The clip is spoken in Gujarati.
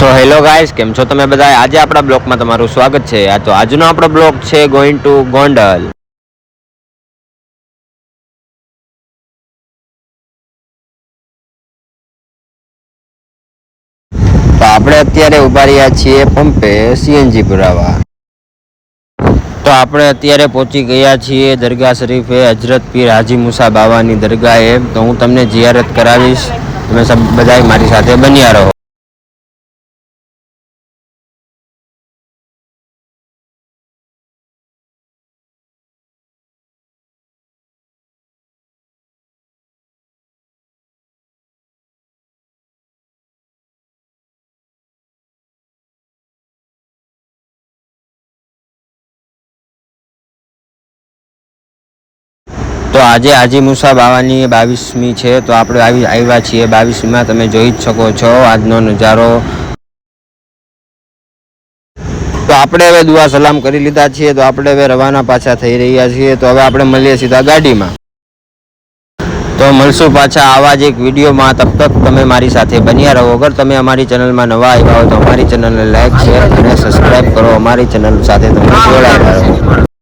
સો હેલો ગાઈસ, કેમ છો તમે બધા? આજે આપણા બ્લોગમાં તમારું સ્વાગત છે. તો આજનો આપણો બ્લોગ છે ગોઈંગ ટુ ગોંડલ. તો આપણે અત્યારે ઉભા રહ્યા છીએ પંપે સીએનજી પુરાવા. તો આપણે અત્યારે પહોંચી ગયા છીએ દરગાહ શરીફે, હજરત પીર હાજી મુસા બાવાની દરગાહે. તો હું તમને જિયારત કરાવીશ, તમે બધા મારી સાથે બન્યા રહો. તો આજે હાજી મુસા બાવાની 22મી છે. તો આપણે આવ્યા છીએ 22મીમાં. તમે જોઈ જ શકો છો આજનો નજારો. તો આપણે હવે દુઆ સલામ કરી લીધા છીએ. તો આપણે હવે રવાના પાછા થઈ રહ્યા છીએ. તો હવે આપણે મળીએ સીધા ગાડીમાં. તો મળશું પાછા આવા જ એક વિડીયોમાં. તબ તક તમે મારી સાથે બન્યા રહો. અગર તમે અમારી ચેનલમાં નવા આવ્યા હો તો અમારી ચેનલને લાઈક, શેર અને સબસ્ક્રાઈબ કરો. અમારી ચેનલ સાથે તમે જોડાયેલા રહો.